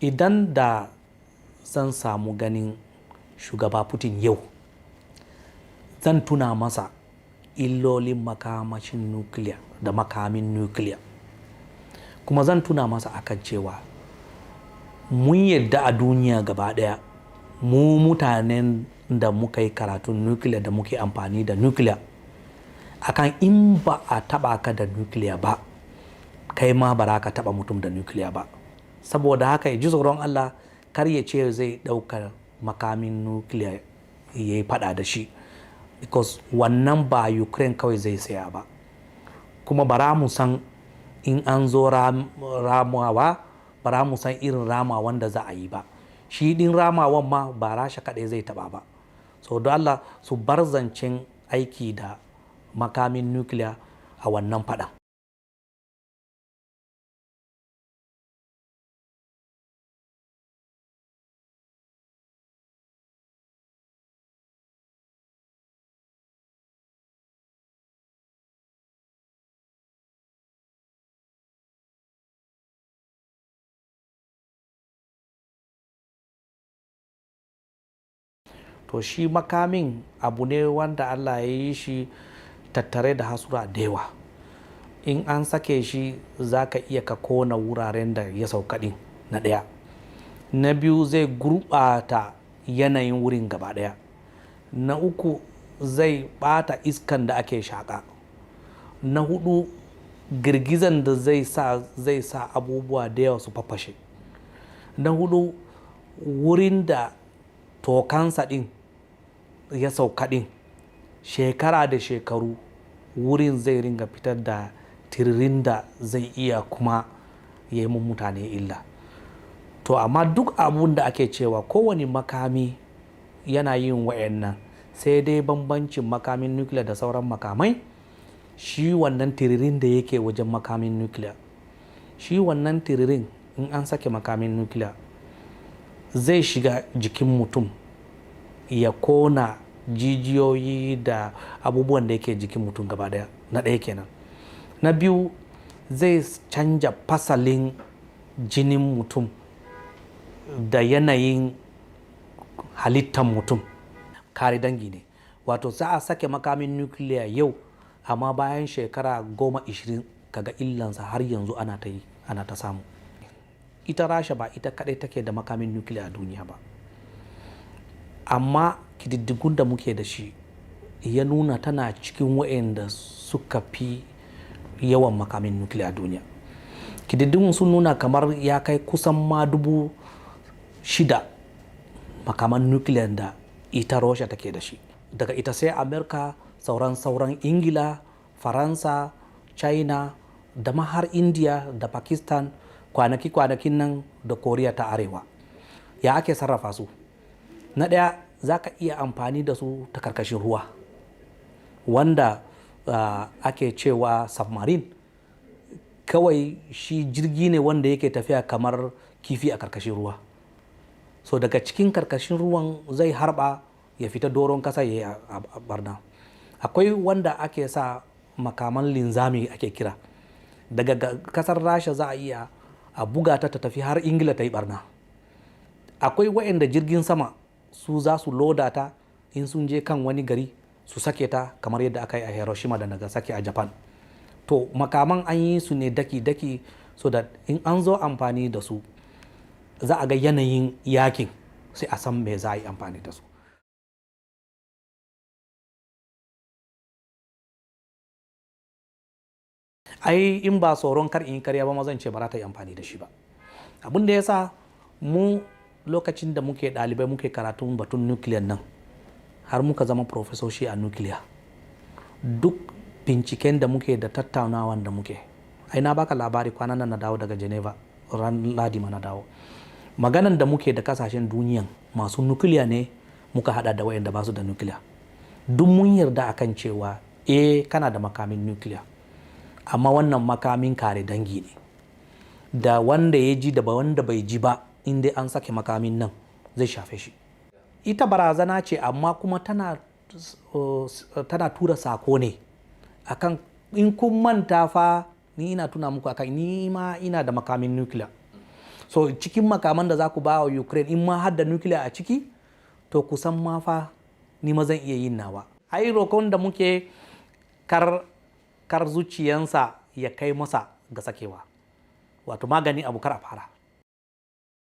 idan da zan samu ganin shugaba Putin yau, zan tuna masa illolin makamashin nukiliya da makamin nukiliya, kuma zan tuna masa akan cewa mun yadda a duniya gaba daya mu mutanen da muka yi karatun nukiliya da muke amfani da nukiliya akan in ba a taba ka da nukiliya ba kai ma ba za ka taba mutum da nukiliya ba. Saboda haka ya ji tsoron Allah, kar ya ce zai ɗaukar makamin nukiliya ya yi fada da shi, because wannan ba Ukraine kawai zai saya ba, kuma bara mu san in an zo ramawa bara mu san irin ramawan da za a yi ba. Shi din ramawan ma ba Rasha kaɗai zai taba ba. So don Allah su bar zancen aiki da makamin nukiliya a wannan faɗan. To shi makamin abu ne wanda Allah ya yi shi tattare da hasura da yawa. In an sake shi za ka iya ka kona wuraren da ya sauka ɗin, na ɗaya. Na biyu zai gurɓata yanayin wurin gaba ɗaya. Na uku zai ɓata iskan da ake shaƙa. Na hudu girgizan da zai sa abubuwa da yawa su fafashe. Na hudu wurin da tokansa ɗin ya sauka ɗin, shekara da shekaru wurin zai ringa fitar da tiririn da zai iya kuma ya yi mutane illa. To amma duk abun da ake cewa kowane makami yana yin wa'annan, sai dai bambancin makamin nukiliya da sauran makamai, shi wannan tiririn da yake wajen makamin nukiliya, shi wannan tiririn in an sake makamin nukiliya zai shiga jikin mutum ya kona jijiyoyi da abubuwan da yake jikin mutum gaba daya. Na ɗaya kenan. Na biyu zai canja fasalin jinin mutum da yanayin halittar mutum. Kare dangi ne, wato za a sake makamin nukiliya yau amma bayan shekara 10-20 kaga illansa har yanzu ana ta samu. Ita Rasha ba ita kadai take da makamin nukiliya a duniya ba, amma kididdigun da muke da shi ya nuna tana cikin waɗanda suka fi yawan makamin nukiliya a duniya. Kididdigun sun nuna kamar ya kai kusan ma 6,000 makaman nukiliya da ita Rasha take da shi. Daga ita sai Amerika, sauran Ingila, Faransa, China da ma har India da Pakistan, kwanakin nan da Koriya ta Arewa. Ya ake sarrafa su? Na ɗaya, za ka iya amfani da su ta karkashin ruwa, wanda ake cewa submarine. Kawai shi jirgi ne wanda yake tafiya kamar kifi a karkashin ruwa. So daga cikin karkashin ruwan zai harba ya fita doron kasa ya yi a barna. Akwai wanda ake sa makaman linzami ake kira. Daga kasar Rasha za a iya a buga ta tafi har Ingila ta yi barna. Akwai waɗanda jirgin sama su za su loda ta, in sun je kan wani gari su sake ta kamar yadda aka yi a Hiroshima da Nagasaki a Japan. To makaman an yi su ne daki-daki so da in an zo amfani da su za a ga yanayin yakin sai a san me za a yi amfani da su. Ai in ba tsoron kar in karya ba ma zan ce ba za ta yi amfani da shi ba. Abin da ya sa mu lokacin da muke ɗalibai muke karatun batun nukiliyan nan har muka zama profesoshi a nukiliya, duk binciken da muke da tattaunawan da muke, ai na baka labari kwanan nan na dawo daga Geneva, ran Ladi ma na dawo. Maganan da muke da kasashen duniyan masu nukiliya ne muka hada da wayanda ba su da nukiliya. Duk mun yarda akan cewa kana da makamin nukiliya, amma wannan makamin kare dangi ne, da wanda ya ji da wanda bai ji ba in dai an sake makamin nan zai shafe shi. Ita barazana ce amma kuma tana tura sako ne akan in kun manta fa ni ina tuna muku akan ni ma ina da makamin nukiliya. so cikin makaman da za ku ba wa Ukraine in ma har da nuclear a ciki to kusan ma fa ni ma zan iya yin nawa. Ai roƙon da muke kar zuciyansa ya kai masa ga sakewa, wato magani abu kar a fara.